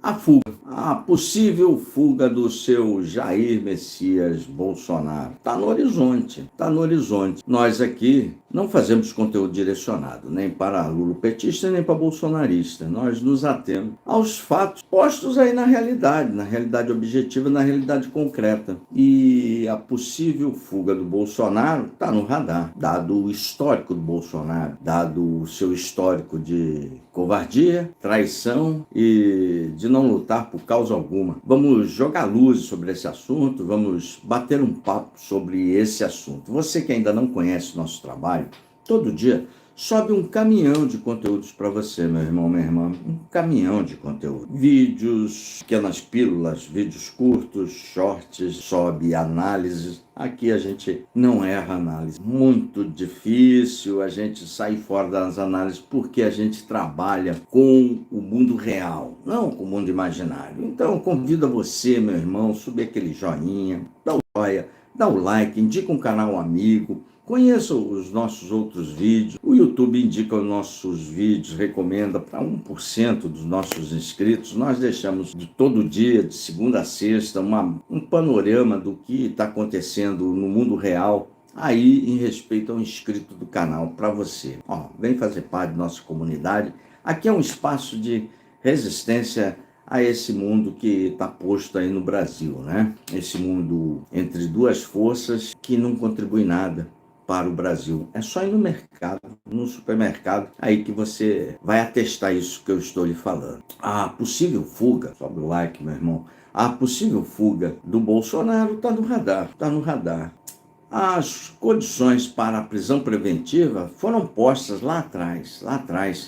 A possível fuga do seu Jair Messias Bolsonaro. Está no horizonte, está no horizonte. Nós aqui não fazemos conteúdo direcionado, nem para lulopetista, nem para bolsonarista. Nós nos atemos aos fatos postos aí na realidade objetiva, na realidade concreta. E a possível fuga do Bolsonaro está no radar, dado o histórico do Bolsonaro, dado o seu histórico de covardia, traição e de não lutar por causa alguma. Vamos jogar luz sobre esse assunto, vamos bater um papo sobre esse assunto. Você que ainda não conhece nosso trabalho, todo dia sobe um caminhão de conteúdos para você, meu irmão, minha irmã. Um caminhão de conteúdo. Vídeos, pequenas pílulas, vídeos curtos, shorts, sobe análises. Aqui a gente não erra análise. Muito difícil a gente sair fora das análises porque a gente trabalha com o mundo real, não com o mundo imaginário. Então eu convido a você, meu irmão, subir aquele joinha, dá o joinha, dá o like, indica um canal amigo, conheça os nossos outros vídeos. O YouTube indica os nossos vídeos, recomenda para 1% dos nossos inscritos. Nós deixamos de todo dia, de segunda a sexta, um panorama do que está acontecendo no mundo real, aí em respeito ao inscrito do canal, para você. Vem fazer parte da nossa comunidade. Aqui é um espaço de resistência a esse mundo que está posto aí no Brasil, né? Esse mundo entre duas forças que não contribui nada para o Brasil. É só ir no mercado, no supermercado, aí que você vai atestar isso que eu estou lhe falando. A possível fuga, sobe o like, meu irmão, a possível fuga do Bolsonaro está no radar, está no radar. As condições para a prisão preventiva foram postas lá atrás,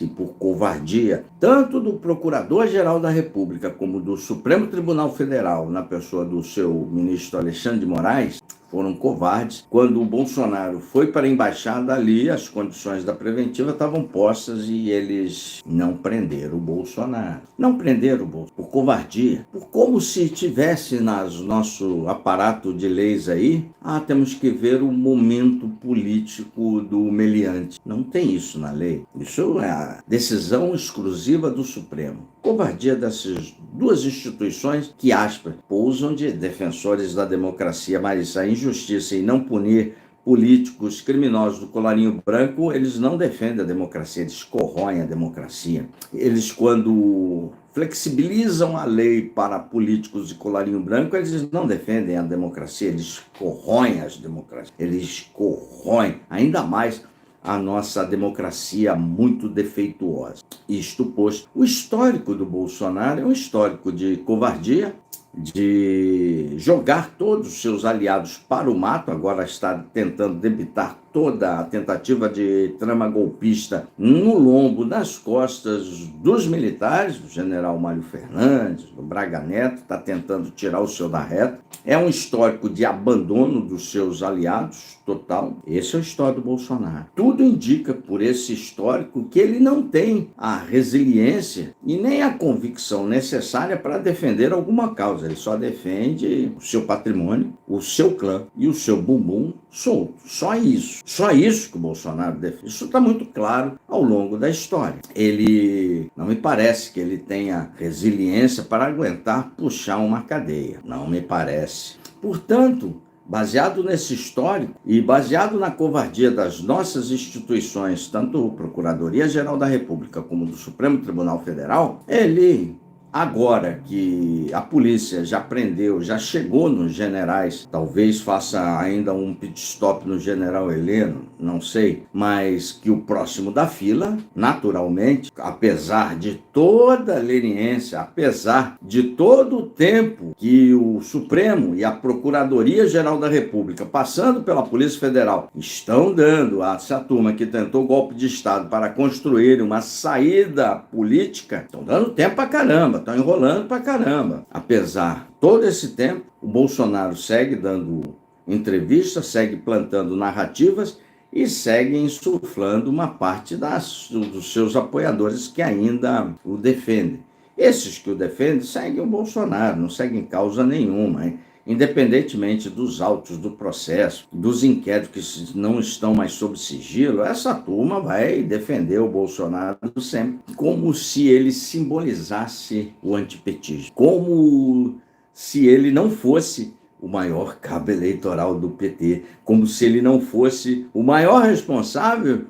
e por covardia, tanto do Procurador-Geral da República como do Supremo Tribunal Federal, na pessoa do seu ministro Alexandre de Moraes, foram covardes. Quando o Bolsonaro foi para a embaixada ali, as condições da preventiva estavam postas e eles não prenderam o Bolsonaro. Não prenderam o Bolsonaro por covardia, por como se tivesse nosso aparato de leis aí, temos que ver o momento político do meliante. Não tem isso na lei. Isso é a decisão exclusiva do Supremo. Covardia dessas duas instituições que, aspas, pousam de defensores da democracia, mas a injustiça em não punir políticos criminosos do colarinho branco, eles não defendem a democracia, eles corroem a democracia. Eles, quando flexibilizam a lei para políticos de colarinho branco, eles não defendem a democracia, eles corroem as democracias, eles corroem ainda mais a nossa democracia muito defeituosa. Isto posto, o histórico do Bolsonaro é um histórico de covardia, de jogar todos os seus aliados para o mato, agora está tentando debitar toda a tentativa de trama golpista no lombo, nas costas dos militares, do general Mário Fernandes, do Braga Neto, está tentando tirar o seu da reta. É um histórico de abandono dos seus aliados, total. Esse é o histórico do Bolsonaro. Tudo indica, por esse histórico, que ele não tem a resiliência e nem a convicção necessária para defender alguma causa. Ele só defende o seu patrimônio, o seu clã e o seu bumbum solto. Só isso. Só isso que o Bolsonaro defende. Isso está muito claro ao longo da história. Ele, não me parece que ele tenha resiliência para aguentar puxar uma cadeia. Não me parece. Portanto, baseado nesse histórico e baseado na covardia das nossas instituições, tanto a Procuradoria-Geral da República como do Supremo Tribunal Federal, ele, agora que a polícia já prendeu, já chegou nos generais, talvez faça ainda um pit stop no general Heleno, não sei, mas que o próximo da fila, naturalmente, apesar de toda a leniência, apesar de todo o tempo que o Supremo e a Procuradoria-Geral da República, passando pela Polícia Federal, estão dando a essa turma que tentou golpe de Estado para construir uma saída política, estão dando tempo pra caramba, estão enrolando pra caramba. Apesar de todo esse tempo, o Bolsonaro segue dando entrevistas, segue plantando narrativas e segue insuflando uma parte dos seus apoiadores que ainda o defendem. Esses que o defendem seguem o Bolsonaro, não seguem causa nenhuma, hein? independentemente dos autos do processo, dos inquéritos que não estão mais sob sigilo, essa turma vai defender o Bolsonaro sempre, como se ele simbolizasse o antipetismo, como se ele não fosse o maior cabo eleitoral do PT, como se ele não fosse o maior responsável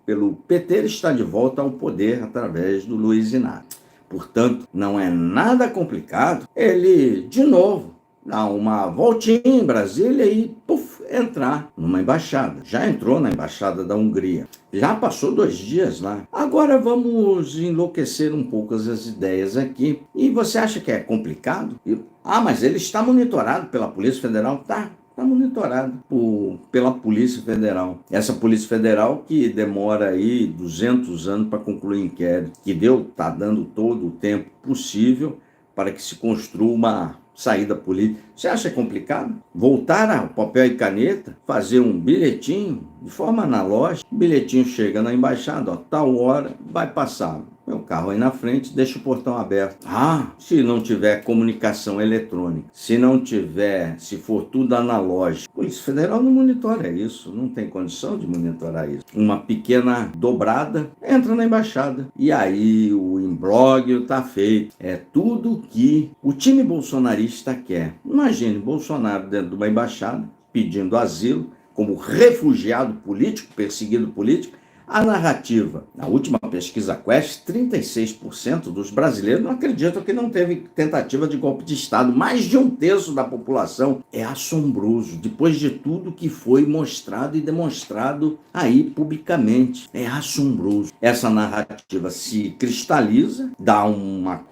pelo PT estar de volta ao poder através do Luiz Inácio. Portanto, não é nada complicado ele, de novo, dar uma voltinha em Brasília e entrar numa embaixada. Já entrou na embaixada da Hungria. Já passou 2 dias lá. Agora vamos enlouquecer um pouco as ideias aqui. E você acha que é complicado? Mas ele está monitorado pela Polícia Federal? Tá. Está monitorado pela Polícia Federal. Essa Polícia Federal que demora aí 200 anos para concluir o inquérito, que está dando todo o tempo possível para que se construa uma saída política. Você acha complicado? Voltar ao papel e caneta, fazer um bilhetinho de forma analógica, o bilhetinho chega na embaixada, tal hora, vai passar meu carro aí na frente, deixa o portão aberto. Se não tiver comunicação eletrônica, se for tudo analógico, a Polícia Federal não monitora isso, não tem condição de monitorar isso. Uma pequena dobrada, entra na embaixada. E aí o imbróglio está feito. É tudo que o time bolsonarista quer. Imagine Bolsonaro dentro de uma embaixada, pedindo asilo, como refugiado político, perseguido político. A narrativa, na última pesquisa Quest, 36% dos brasileiros não acreditam que não teve tentativa de golpe de Estado. Mais de 1/3 da população. É assombroso, depois de tudo que foi mostrado e demonstrado aí publicamente. É assombroso. Essa narrativa se cristaliza,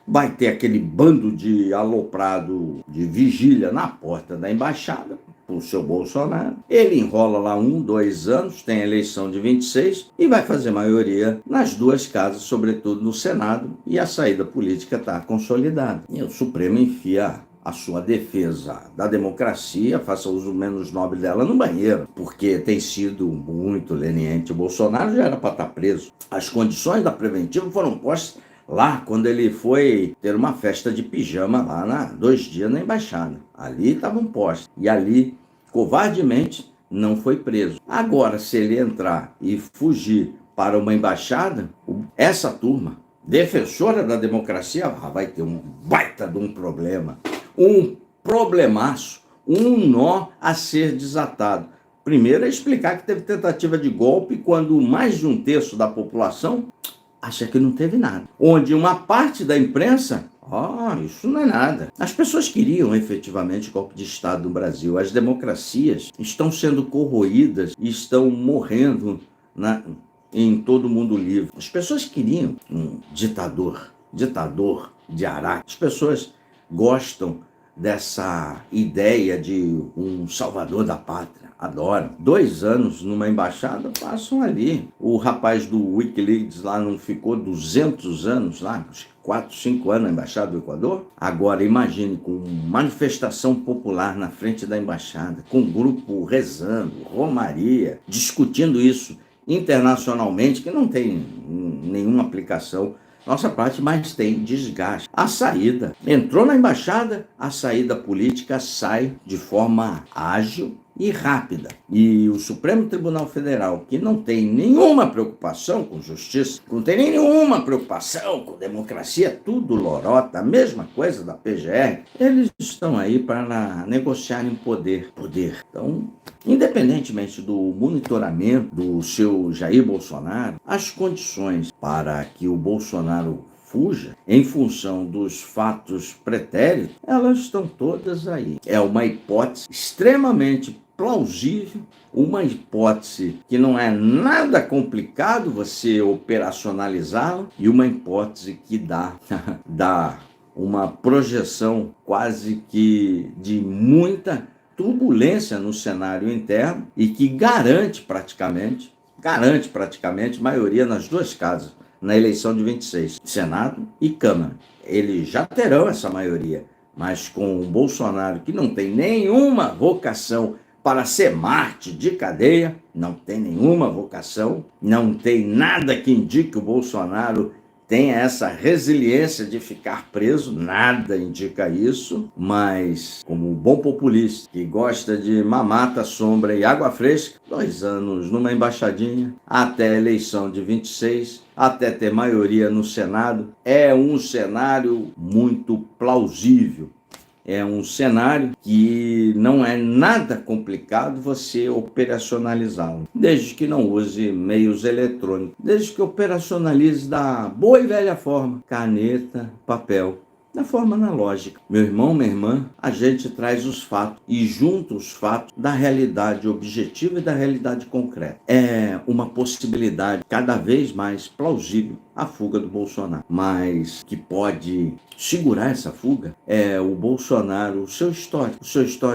vai ter aquele bando de aloprado de vigília na porta da embaixada, o seu Bolsonaro. Ele enrola lá 2 anos, tem a eleição de 26 e vai fazer maioria nas 2 casas, sobretudo no Senado, e a saída política está consolidada. E o Supremo enfia a sua defesa da democracia, faça uso menos nobre dela, no banheiro, porque tem sido muito leniente. O Bolsonaro já era para estar preso. As condições da preventiva foram postas lá quando ele foi ter uma festa de pijama lá 2 dias na embaixada. Ali estavam postos. E ali, covardemente, não foi preso. Agora, se ele entrar e fugir para uma embaixada, essa turma, defensora da democracia, vai ter um baita de um problema. Um problemaço. Um nó a ser desatado. Primeiro é explicar que teve tentativa de golpe quando mais de 1/3 da população acha que não teve nada. Onde uma parte da imprensa, isso não é nada. As pessoas queriam efetivamente golpe de Estado no Brasil. As democracias estão sendo corroídas e estão morrendo em todo o mundo livre. As pessoas queriam um ditador de Araque. As pessoas gostam dessa ideia de um salvador da pátria. Adoram. 2 anos numa embaixada passam ali. O rapaz do Wikileaks lá não ficou 200 anos lá, 4, 5 anos na embaixada do Equador? Agora imagine com manifestação popular na frente da embaixada, com grupo rezando, romaria, discutindo isso internacionalmente, que não tem nenhuma aplicação nossa parte, mas tem desgaste. A saída, entrou na embaixada, a saída política sai de forma ágil e rápida. E o Supremo Tribunal Federal, que não tem nenhuma preocupação com justiça, não tem nenhuma preocupação com democracia, tudo lorota, a mesma coisa da PGR, eles estão aí para negociarem poder. Então, independentemente do monitoramento do seu Jair Bolsonaro, as condições para que o Bolsonaro fuja, em função dos fatos pretéritos, elas estão todas aí. É uma hipótese extremamente plausível, uma hipótese que não é nada complicado você operacionalizá-la e uma hipótese que dá uma projeção quase que de muita turbulência no cenário interno e que garante praticamente maioria nas 2 casas, na eleição de 26, Senado e Câmara. Eles já terão essa maioria, mas com o Bolsonaro, que não tem nenhuma vocação para ser Marte de cadeia, não tem nenhuma vocação, não tem nada que indique que o Bolsonaro tenha essa resiliência de ficar preso, nada indica isso, mas como bom populista que gosta de mamata, sombra e água fresca, 2 anos numa embaixadinha, até a eleição de 26, até ter maioria no Senado, é um cenário muito plausível. É um cenário que não é nada complicado você operacionalizá-lo, desde que não use meios eletrônicos, desde que operacionalize da boa e velha forma, caneta, papel, da forma analógica. Meu irmão, minha irmã, a gente traz os fatos e junta os fatos da realidade objetiva e da realidade concreta. É uma possibilidade cada vez mais plausível a fuga do Bolsonaro, mas que pode segurar essa fuga é o Bolsonaro, o seu histórico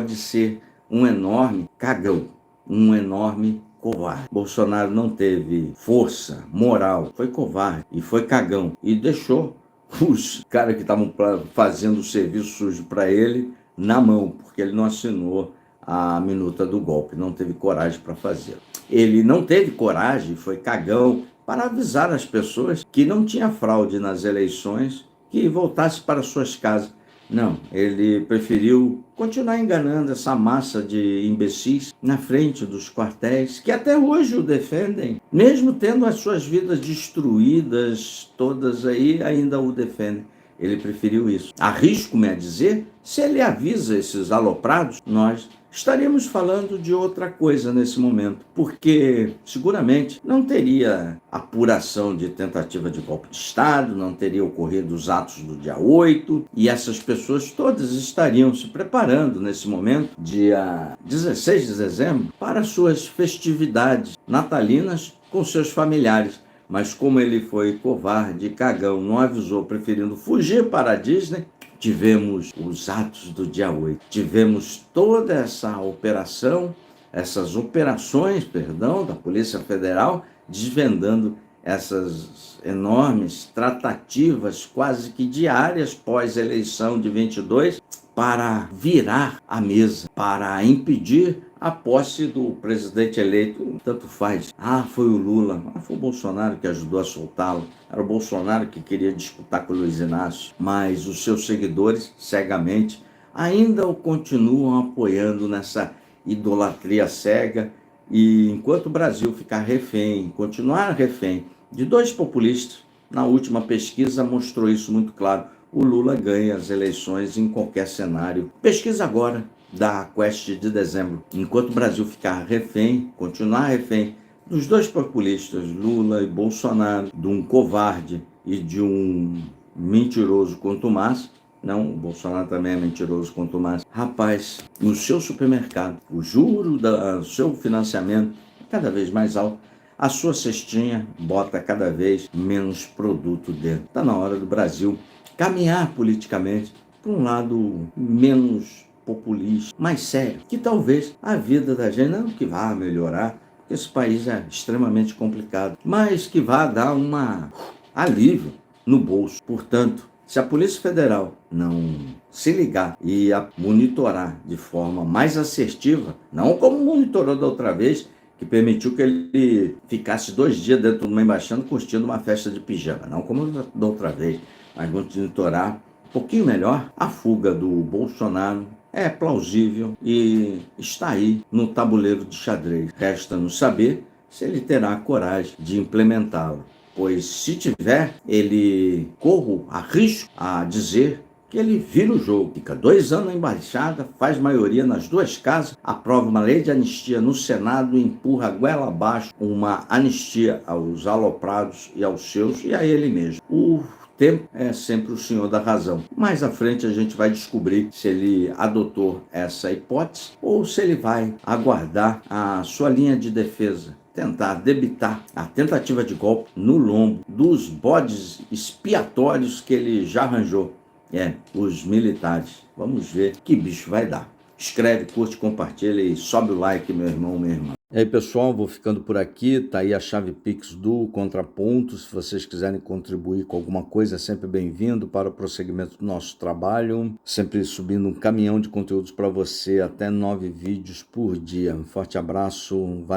de ser um enorme cagão, um enorme covarde. Bolsonaro não teve força moral, foi covarde e foi cagão e deixou os caras que estavam fazendo o serviço sujo para ele na mão, porque ele não assinou a minuta do golpe, não teve coragem para fazer. Ele não teve coragem, foi cagão, para avisar as pessoas que não tinha fraude nas eleições, que voltasse para suas casas. Não, ele preferiu continuar enganando essa massa de imbecis na frente dos quartéis, que até hoje o defendem, mesmo tendo as suas vidas destruídas, todas aí, ainda o defendem. Ele preferiu isso. Arrisco-me a dizer, se ele avisa esses aloprados, nós estaríamos falando de outra coisa nesse momento, porque seguramente não teria apuração de tentativa de golpe de Estado, não teria ocorrido os atos do dia 8, e essas pessoas todas estariam se preparando nesse momento, dia 16 de dezembro, para suas festividades natalinas com seus familiares. Mas como ele foi covarde e cagão, não avisou, preferindo fugir para a Disney, tivemos os atos do dia 8. Tivemos toda essa operação, essas operações, da Polícia Federal, desvendando essas enormes tratativas quase que diárias pós-eleição de 22 para virar a mesa, para impedir a posse do presidente eleito. Tanto faz. Foi o Lula, foi o Bolsonaro que ajudou a soltá-lo. Era o Bolsonaro que queria disputar com o Luiz Inácio. Mas os seus seguidores, cegamente, ainda o continuam apoiando nessa idolatria cega. E enquanto o Brasil ficar refém, continuar refém de 2 populistas, na última pesquisa mostrou isso muito claro. O Lula ganha as eleições em qualquer cenário. Pesquisa agora da Quest de dezembro. Enquanto o Brasil ficar refém, continuar refém dos 2 populistas, Lula e Bolsonaro, de um covarde e de um mentiroso contumaz, não, o Bolsonaro também é mentiroso contumaz, rapaz, no seu supermercado, o juro do seu financiamento é cada vez mais alto, a sua cestinha bota cada vez menos produto dentro. Está na hora do Brasil caminhar politicamente para um lado menos populista, mais sério, que talvez a vida da gente não que vá melhorar, porque esse país é extremamente complicado, mas que vá dar um alívio no bolso. Portanto, se a Polícia Federal não se ligar e a monitorar de forma mais assertiva, não como monitorou da outra vez, que permitiu que ele ficasse 2 dias dentro de uma embaixada curtindo uma festa de pijama, não como da outra vez, mas monitorar um pouquinho melhor, a fuga do Bolsonaro é plausível e está aí no tabuleiro de xadrez. Resta-nos saber se ele terá a coragem de implementá-lo, pois se tiver, ele arrisco a dizer que ele vira o jogo, fica 2 anos na embaixada, faz maioria nas 2 casas, aprova uma lei de anistia no Senado e empurra a goela abaixo uma anistia aos aloprados e aos seus e a ele mesmo. O tempo é sempre o senhor da razão. Mais à frente a gente vai descobrir se ele adotou essa hipótese ou se ele vai aguardar a sua linha de defesa, tentar debitar a tentativa de golpe no lombo dos bodes expiatórios que ele já arranjou. Os militares. Vamos ver que bicho vai dar. Escreve, curte, compartilha e sobe o like, meu irmão, minha irmã. E aí, pessoal, vou ficando por aqui. Tá aí a chave Pix do Contraponto. Se vocês quiserem contribuir com alguma coisa, é sempre bem-vindo para o prosseguimento do nosso trabalho. Sempre subindo um caminhão de conteúdos para você, até 9 vídeos por dia. Um forte abraço. Valeu.